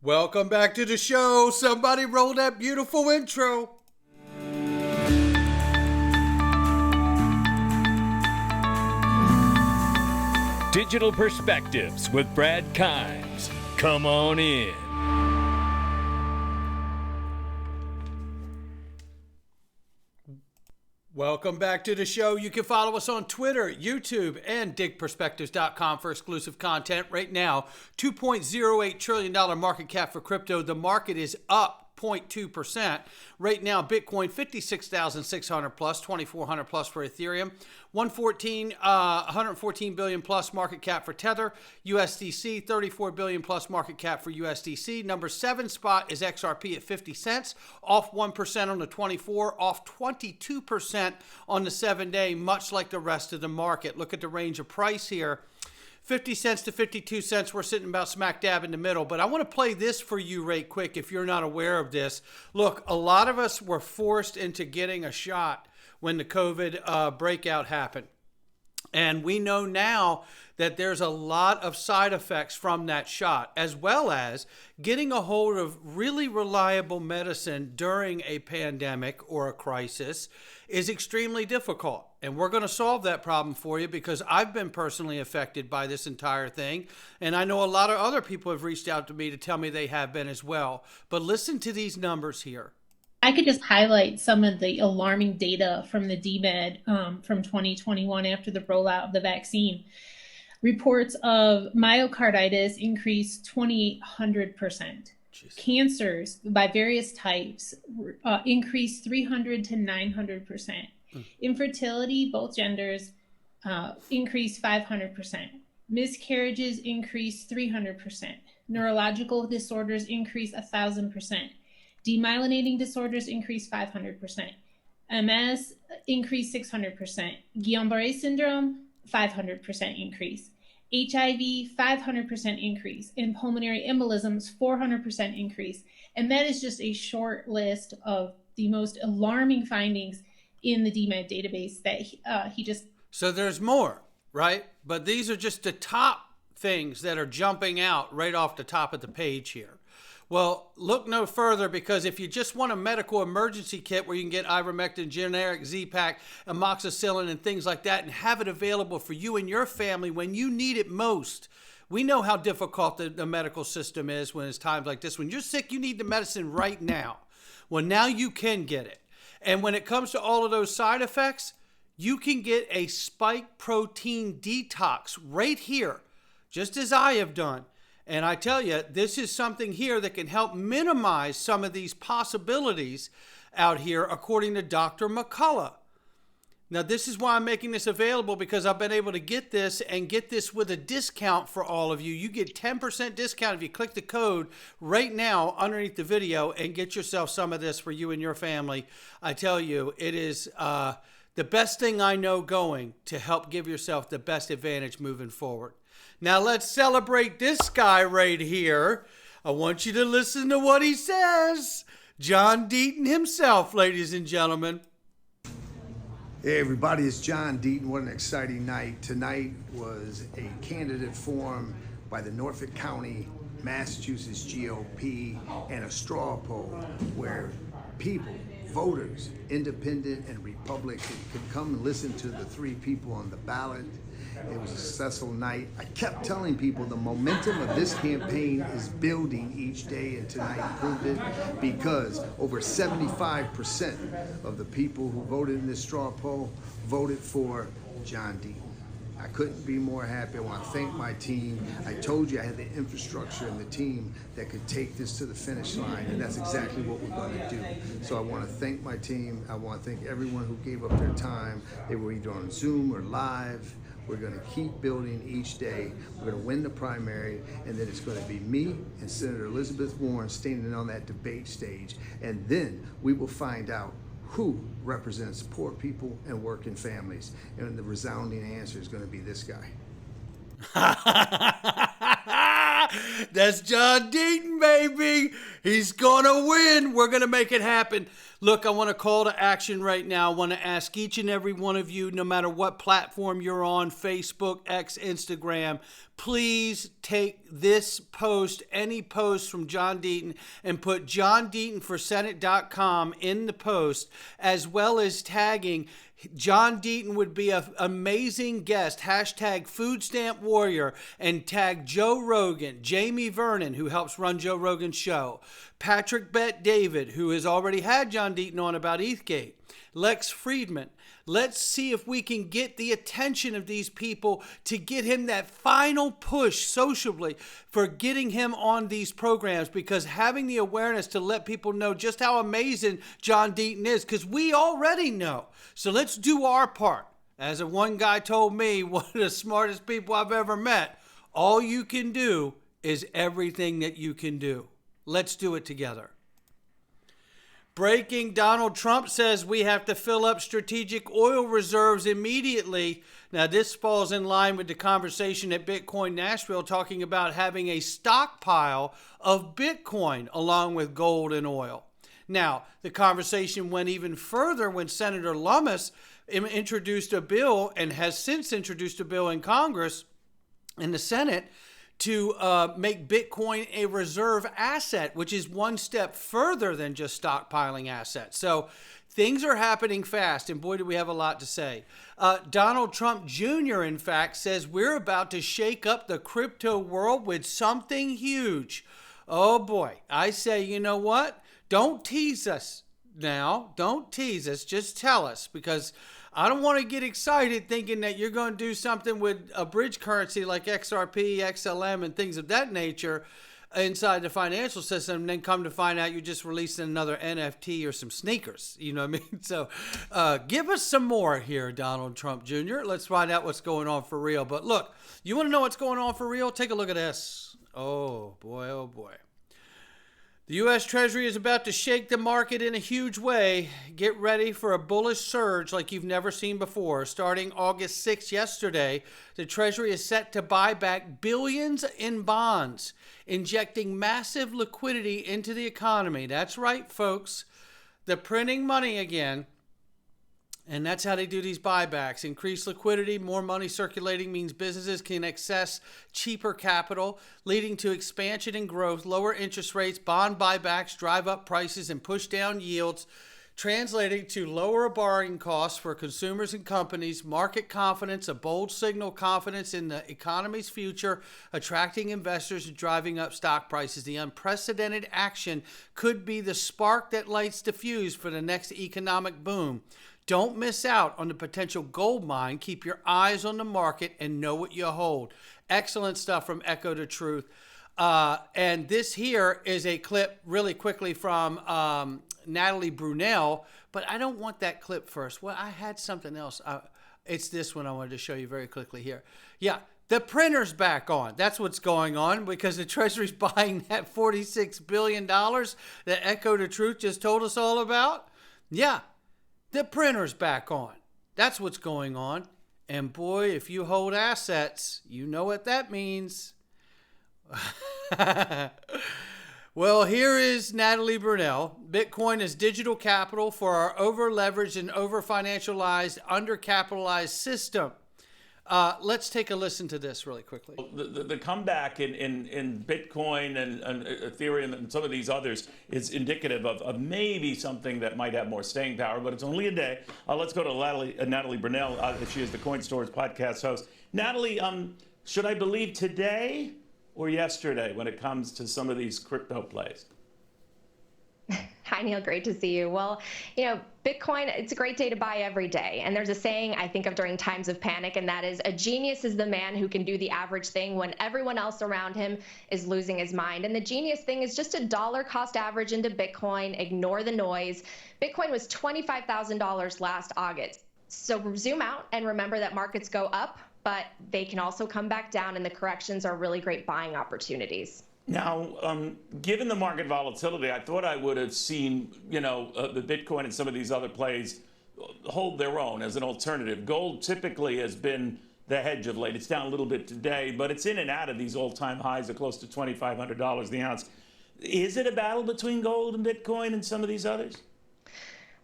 Welcome back to the show. Somebody roll that beautiful intro. Digital Perspectives with Brad Kimes. Come on in. Welcome back to the show. You can follow us on Twitter, YouTube, and digperspectives.com for exclusive content. Right now, $2.08 trillion market cap for crypto. The market is up 0.2%. Right now, Bitcoin 56,600 plus, 2,400 plus for Ethereum, 114 billion plus market cap for Tether, USDC 34 billion plus market cap for USDC. Number 7 spot is XRP at 50 cents, off 1% on the 24, off 22% on the 7-day, much like the rest of the market. Look at the range of price here. 50 cents to 52 cents, we're sitting about smack dab in the middle. But I want to play this for you right quick if you're not aware of this. Look, a lot of us were forced into getting a shot when the COVID breakout happened. And we know now that there's a lot of side effects from that shot, as well as getting a hold of really reliable medicine during a pandemic or a crisis is extremely difficult. And we're going to solve that problem for you because I've been personally affected by this entire thing. And I know a lot of other people have reached out to me to tell me they have been as well. But listen to these numbers here. I could just highlight some of the alarming data from the DMED from 2021 after the rollout of the vaccine. Reports of myocarditis increased 2,800%. Cancers by various types increased 300 to 900%. Infertility, both genders, increased 500%. Miscarriages increased 300%. Neurological disorders increased 1,000%. Demyelinating disorders increased 500%. MS increased 600%. Guillain-Barré syndrome, 500% increase. HIV, 500% increase. And pulmonary embolisms, 400% increase. And that is just a short list of the most alarming findings in the DMED database that he just... So there's more, right? But these are just the top things that are jumping out right off the top of the page here. Well, look no further, because if you just want a medical emergency kit where you can get ivermectin, generic Z-Pak, amoxicillin, and things like that, and have it available for you and your family when you need it most. We know how difficult the medical system is when it's times like this. When you're sick, you need the medicine right now. Well, now you can get it. And when it comes to all of those side effects, you can get a spike protein detox right here, just as I have done. And I tell you, this is something here that can help minimize some of these possibilities out here, according to Dr. McCullough. Now, this is why I'm making this available, because I've been able to get this and get this with a discount for all of you. You get 10% discount if you click the code right now underneath the video and get yourself some of this for you and your family. I tell you, it is the best thing I know going to help give yourself the best advantage moving forward. Now let's celebrate this guy right here. I want you to listen to what he says. John Deaton himself, ladies and gentlemen. Hey everybody, it's John Deaton. What an exciting night. Tonight was a candidate forum by the Norfolk County, Massachusetts GOP and a straw poll where people, voters, independent and Republican, could come and listen to the three people on the ballot. It was a successful night. I kept telling people the momentum of this campaign is building each day, and tonight proved it, because over 75% of the people who voted in this straw poll voted for John Deaton. I couldn't be more happy. I want to thank my team. I told you I had the infrastructure and the team that could take this to the finish line, and that's exactly what we're going to do. So I want to thank my team. I want to thank everyone who gave up their time. They were either on Zoom or live. We're going to keep building each day. We're going to win the primary, and then it's going to be me and Senator Elizabeth Warren standing on that debate stage. And then we will find out who represents poor people and working families. And the resounding answer is going to be this guy. That's John Deaton, baby. He's going to win. We're going to make it happen. Look, I want to call to action right now. I want to ask each and every one of you, no matter what platform you're on, Facebook, X, Instagram, please take this post, any post from John Deaton, and put johndeatonforsenate.com in the post, as well as tagging John Deaton would be an amazing guest, hashtag Food Stamp Warrior, and tag Joe Rogan, Jamie Vernon, who helps run Joe Rogan's show, Patrick Bet-David, who has already had John Deaton on about Eathgate, Lex Friedman. Let's see if we can get the attention of these people to get him that final push socially for getting him on these programs, because having the awareness to let people know just how amazing John Deaton is, because we already know. So let's do our part. As one guy told me, one of the smartest people I've ever met, all you can do is everything that you can do. Let's do it together. Breaking, Donald Trump says we have to fill up strategic oil reserves immediately. Now, this falls in line with the conversation at Bitcoin Nashville, talking about having a stockpile of Bitcoin along with gold and oil. Now, the conversation went even further when Senator Lummis introduced a bill, and has since introduced a bill in Congress, in the Senate, to make Bitcoin a reserve asset, which is one step further than just stockpiling assets. So things are happening fast, and boy, do we have a lot to say. Donald Trump Jr., in fact, says we're about to shake up the crypto world with something huge. Oh boy, I say, you know what? Don't tease us now. Don't tease us. Just tell us, because I don't want to get excited thinking that you're going to do something with a bridge currency like XRP, XLM, and things of that nature inside the financial system, and then come to find out you just released another NFT or some sneakers. You know what I mean? So give us some more here, Donald Trump Jr. Let's find out what's going on for real. But look, you want to know what's going on for real? Take a look at this. Oh, boy, oh, boy. The U.S. Treasury is about to shake the market in a huge way. Get ready for a bullish surge like you've never seen before. Starting August 6th, yesterday, the Treasury is set to buy back billions in bonds, injecting massive liquidity into the economy. That's right, folks. They're printing money again. And that's how they do these buybacks. Increased liquidity, more money circulating means businesses can access cheaper capital, leading to expansion and growth. Lower interest rates, bond buybacks drive up prices and push down yields, translating to lower borrowing costs for consumers and companies. Market confidence, a bold signal confidence in the economy's future, attracting investors and driving up stock prices. The unprecedented action could be the spark that lights the fuse for the next economic boom. Don't miss out on the potential gold mine. Keep your eyes on the market and know what you hold. Excellent stuff from Echo the Truth. And this here is a clip really quickly from Natalie Brunell, but I don't want that clip first. Well, I had something else. It's this one I wanted to show you very quickly here. Yeah, the printer's back on. That's what's going on, because the Treasury's buying that $46 billion that Echo the Truth just told us all about. Yeah. The printer's back on. That's what's going on. And boy, if you hold assets, you know what that means. Well, here is Natalie Brunell. Bitcoin is digital capital for our over-leveraged and over-financialized, undercapitalized system. Let's take a listen to this really quickly. The comeback in Bitcoin and Ethereum and some of these others is indicative of maybe something that might have more staying power, but it's only a day. Let's go to Natalie Brunell. She is the Coin Stories podcast host. Natalie, should I believe today or yesterday when it comes to some of these crypto plays? Hi, Neil. Great to see you. Well, Bitcoin, it's a great day to buy every day. And there's a saying I think of during times of panic, and that is, a genius is the man who can do the average thing when everyone else around him is losing his mind. And the genius thing is just a dollar cost average into Bitcoin, ignore the noise. Bitcoin was $25,000 last August. So zoom out and remember that markets go up, but they can also come back down, and the corrections are really great buying opportunities. Now, given the market volatility, I thought I would have seen, the Bitcoin and some of these other plays hold their own as an alternative. Gold typically has been the hedge of late. It's down a little bit today, but it's in and out of these all-time highs of close to $2,500 the ounce. Is it a battle between gold and Bitcoin and some of these others?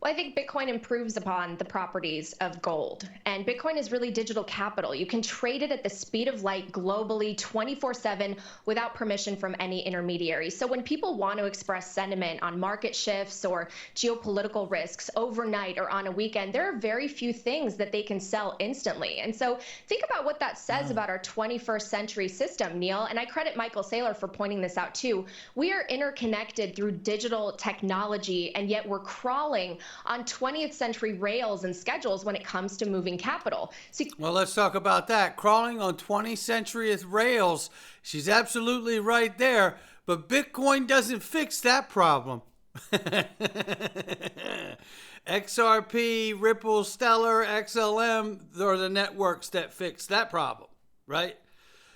Well, I think Bitcoin improves upon the properties of gold. And Bitcoin is really digital capital. You can trade it at the speed of light globally 24/7 without permission from any intermediary. So when people want to express sentiment on market shifts or geopolitical risks overnight or on a weekend, there are very few things that they can sell instantly. And so think about what that says about our 21st century system, Neil. And I credit Michael Saylor for pointing this out too. We are interconnected through digital technology, and yet we're crawling on 20th century rails and schedules when it comes to moving capital. So, well, let's talk about that. Crawling on 20th century rails. She's absolutely right there. But Bitcoin doesn't fix that problem. XRP, Ripple, Stellar, XLM, they're the networks that fix that problem, right?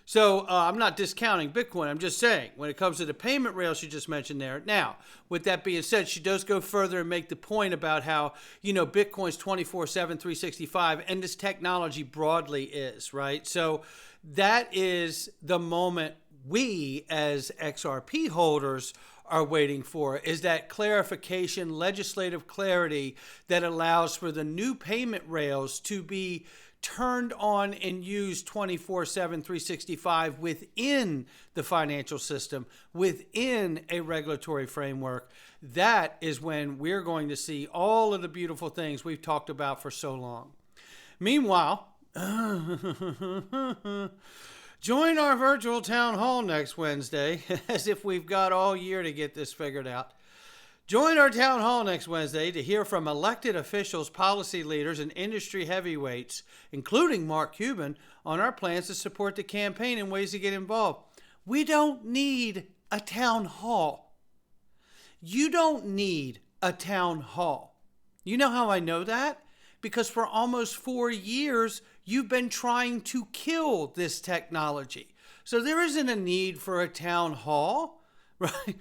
So I'm not discounting Bitcoin. I'm just saying when it comes to the payment rails you just mentioned there. Now, with that being said, she does go further and make the point about how, Bitcoin's 24/7, 365, and this technology broadly is, right? So that is the moment we as XRP holders are waiting for, is that clarification, legislative clarity that allows for the new payment rails to be turned on and used 24/7, 365 within the financial system, within a regulatory framework. That is when we're going to see all of the beautiful things we've talked about for so long. Meanwhile, join our virtual town hall next Wednesday, as if we've got all year to get this figured out. Join our town hall next Wednesday to hear from elected officials, policy leaders, and industry heavyweights, including Mark Cuban, on our plans to support the campaign and ways to get involved. We don't need a town hall. You don't need a town hall. You know how I know that? Because for almost 4 years, you've been trying to kill this technology. So there isn't a need for a town hall, right?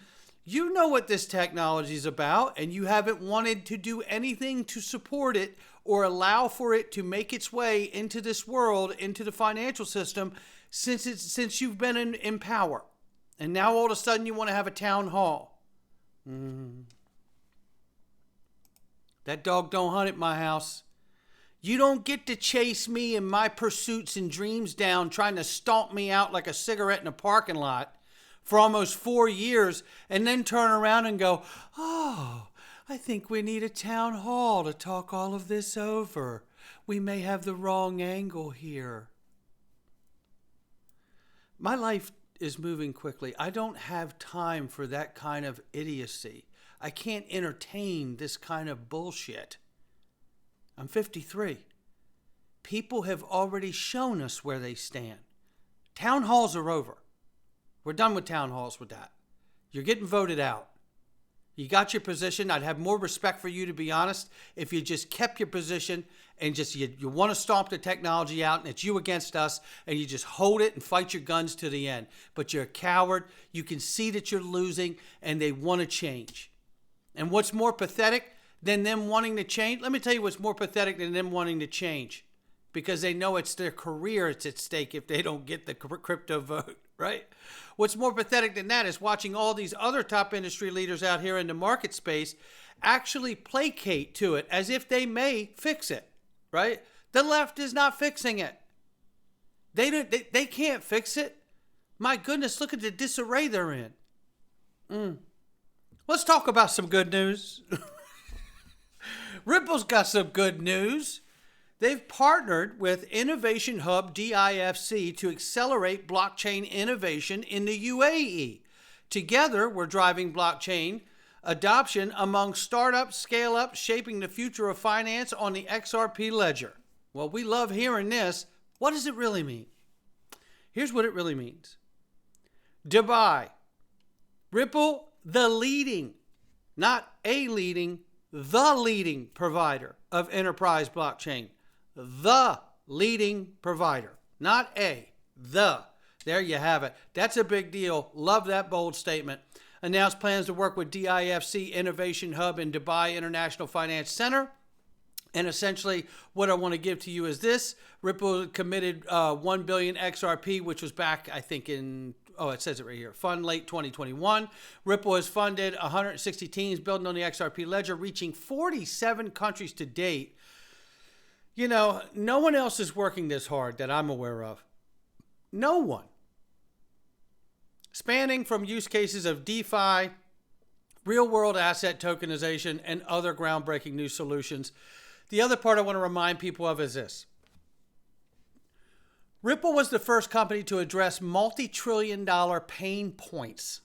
You know what this technology is about, and you haven't wanted to do anything to support it or allow for it to make its way into this world, into the financial system, since you've been in power. And now all of a sudden you want to have a town hall. That dog don't hunt at my house. You don't get to chase me and my pursuits and dreams down, trying to stomp me out like a cigarette in a parking lot for almost 4 years, and then turn around and go, oh, I think we need a town hall to talk all of this over. We may have the wrong angle here. My life is moving quickly. I don't have time for that kind of idiocy. I can't entertain this kind of bullshit. I'm 53. People have already shown us where they stand. Town halls are over. We're done with town halls with that. You're getting voted out. You got your position. I'd have more respect for you, to be honest, if you just kept your position and just you want to stomp the technology out and it's you against us and you just hold it and fight your guns to the end. But you're a coward. You can see that you're losing and they want to change. And what's more pathetic than them wanting to change? Let me tell you what's more pathetic than them wanting to change. Because they know it's their career that's at stake if they don't get the crypto vote, right? What's more pathetic than that is watching all these other top industry leaders out here in the market space actually placate to it as if they may fix it, right? The left is not fixing it. They can't fix it. My goodness, look at the disarray they're in. Let's talk about some good news. Ripple's got some good news. They've partnered with Innovation Hub DIFC to accelerate blockchain innovation in the UAE. Together, we're driving blockchain adoption among startups, scale-ups, shaping the future of finance on the XRP ledger. Well, we love hearing this. What does it really mean? Here's what it really means. Dubai. Ripple, the leading, not a leading, the leading provider of enterprise blockchain. The leading provider, not a, the. There you have it. That's a big deal. Love that bold statement. Announced plans to work with DIFC Innovation Hub and Dubai International Finance Center. And essentially what I want to give to you is this. Ripple committed 1 billion XRP, which was back, I think, in it says it right here. Fund late 2021. Ripple has funded 160 teams building on the XRP ledger, reaching 47 countries to date. You know, no one else is working this hard that I'm aware of. No one. Spanning from use cases of DeFi, real-world asset tokenization, and other groundbreaking new solutions. The other part I want to remind people of is this. Ripple was the first company to address multi-trillion-dollar pain points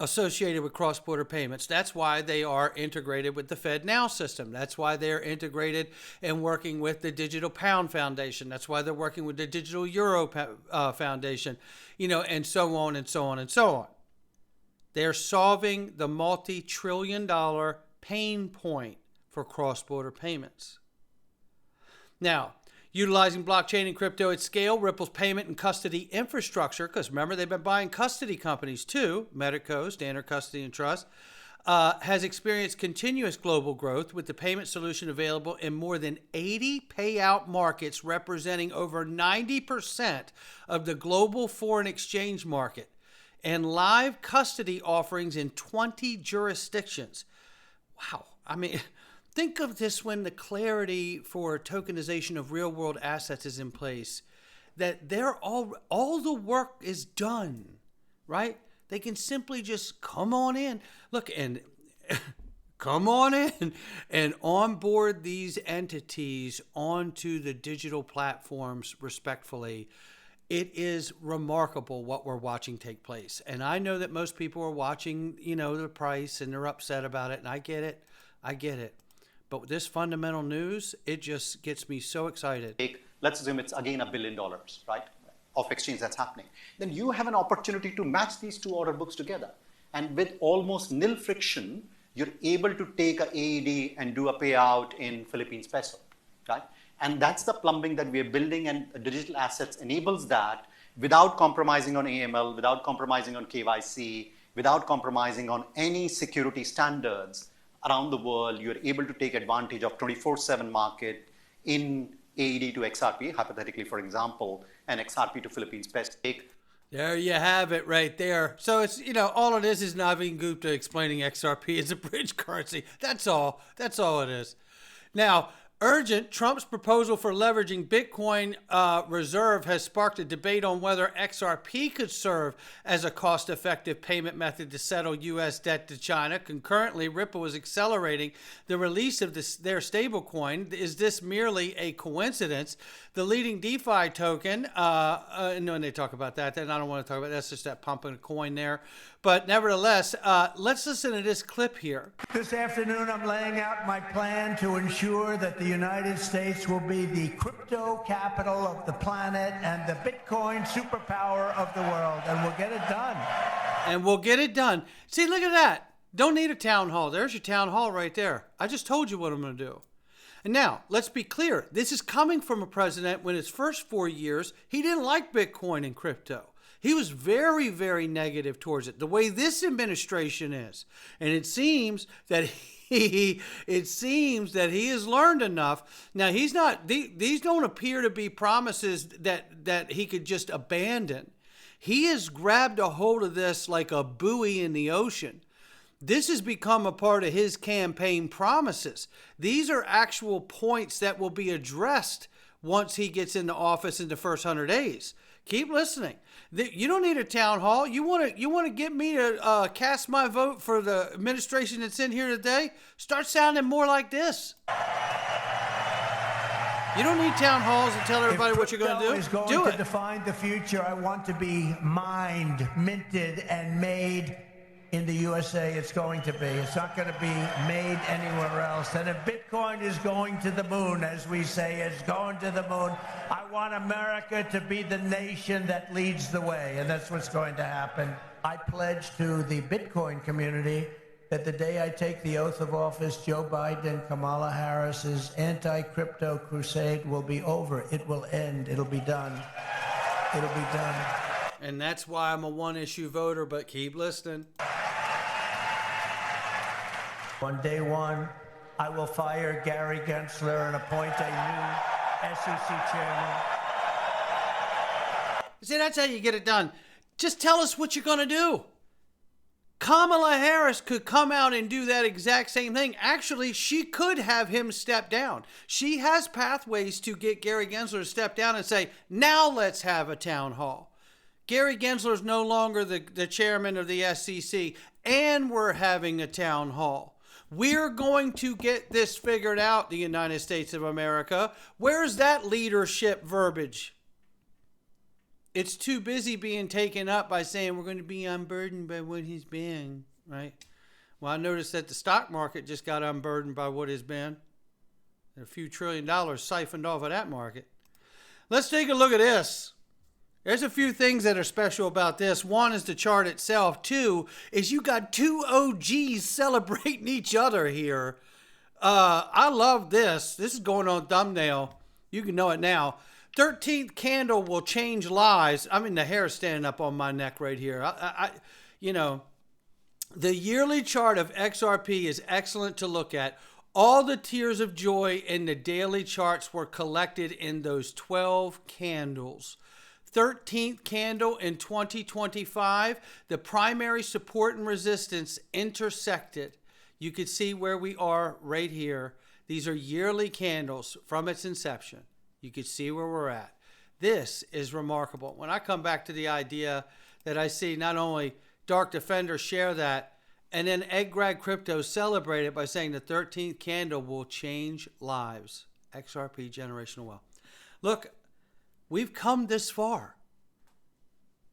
associated with cross-border payments. That's why they are integrated with the FedNow system. That's why they're integrated and working with the Digital Pound Foundation. That's why they're working with the Digital Euro Foundation, and so on and so on and so on. They're solving the multi-trillion-dollar pain point for cross-border payments. Now, utilizing blockchain and crypto at scale, Ripple's payment and custody infrastructure, because remember, they've been buying custody companies too, Medico, Standard Custody and Trust, has experienced continuous global growth with the payment solution available in more than 80 payout markets, representing over 90% of the global foreign exchange market, and live custody offerings in 20 jurisdictions. Wow. I mean, think of this when the clarity for tokenization of real-world assets is in place, that they're all the work is done, right? They can simply just come on in. Look, and come on in and onboard these entities onto the digital platforms respectfully. It is remarkable what we're watching take place. And I know that most people are watching, the price and they're upset about it. And I get it. But this fundamental news, it just gets me so excited. Let's assume it's again $1 billion, right, of exchange that's happening. Then you have an opportunity to match these two order books together. And with almost nil friction, you're able to take a AED and do a payout in Philippines peso, right? And that's the plumbing that we are building, and digital assets enables that without compromising on AML, without compromising on KYC, without compromising on any security standards around the world. You're able to take advantage of 24/7 market in AED to XRP, hypothetically, for example, and XRP to Philippines peso. There you have it right there. So it's, all it is Naveen Gupta explaining XRP as a bridge currency. That's all it is. Now, urgent, Trump's proposal for leveraging Bitcoin reserve has sparked a debate on whether XRP could serve as a cost-effective payment method to settle U.S. debt to China. Concurrently, Ripple is accelerating the release of their stablecoin. Is this merely a coincidence? The leading DeFi token, and when they talk about that, then I don't want to talk about that. That's just that pumping a coin there. But nevertheless, let's listen to this clip here. This afternoon, I'm laying out my plan to ensure that the United States will be the crypto capital of the planet and the Bitcoin superpower of the world, and we'll get it done. See, look at that. Don't need a town hall. There's your town hall right there. I just told you what I'm going to do. And now, let's be clear. This is coming from a president when his first 4 years, he didn't like Bitcoin and crypto. He was very, very negative towards it, the way this administration is. And it seems that he has learned enough. Now, he's not, these don't appear to be promises that he could just abandon. He has grabbed a hold of this like a buoy in the ocean. This has become a part of his campaign promises. These are actual points that will be addressed once he gets into office in the first 100 days. Keep listening. You don't need a town hall. You want to get me to cast my vote for the administration that's in here today? Start sounding more like this. You don't need town halls and tell everybody what you're going to do. If crypto is going to define the future, I want to be mined, minted, and made in the USA. It's going to be. It's not going to be made anywhere else. And if Bitcoin is going to the moon, as we say, it's going to the moon, I want America to be the nation that leads the way. And that's what's going to happen. I pledge to the Bitcoin community that the day I take the oath of office, Joe Biden and Kamala Harris's anti-crypto crusade will be over. It will end. It'll be done. It'll be done. And that's why I'm a one-issue voter, but keep listening. On day one, I will fire Gary Gensler and appoint a new SEC chairman. See, that's how you get it done. Just tell us what you're going to do. Kamala Harris could come out and do that exact same thing. Actually, she could have him step down. She has pathways to get Gary Gensler to step down and say, now let's have a town hall. Gary Gensler is no longer the chairman of the SEC, and we're having a town hall. We're going to get this figured out, the United States of America. Where's that leadership verbiage? It's too busy being taken up by saying we're going to be unburdened by what has been, right? Well, I noticed that the stock market just got unburdened by what has been. A few $1 trillion siphoned off of that market. Let's take a look at this. There's a few things that are special about this. One is the chart itself. Two is you got two OGs celebrating each other here. I love this. This is going on thumbnail. You can know it now. 13th candle will change lives. I mean, the hair is standing up on my neck right here. The yearly chart of XRP is excellent to look at. All the tears of joy in the daily charts were collected in those 12 candles. 13th candle in 2025, the primary support and resistance intersected. You can see where we are right here. These are yearly candles from its inception. You can see where we're at. This is remarkable. When I come back to the idea that I see not only Dark Defender share that, and then Ed Grad Crypto celebrate it by saying the 13th candle will change lives. XRP Generational Wealth. Look, we've come this far.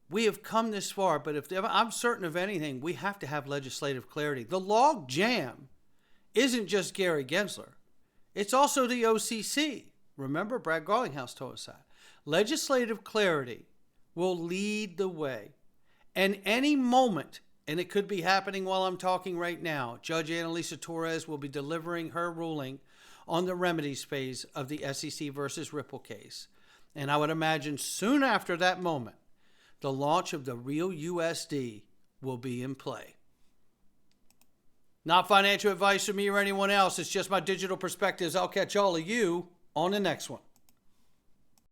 We have come this far, but if I'm certain of anything, we have to have legislative clarity. The log jam isn't just Gary Gensler. It's also the OCC. Remember, Brad Garlinghouse told us that. Legislative clarity will lead the way. And any moment, and it could be happening while I'm talking right now, Judge Annalisa Torres will be delivering her ruling on the remedies phase of the SEC versus Ripple case. And I would imagine soon after that moment, the launch of the real USD will be in play. Not financial advice from me or anyone else. It's just my digital perspectives. I'll catch all of you on the next one.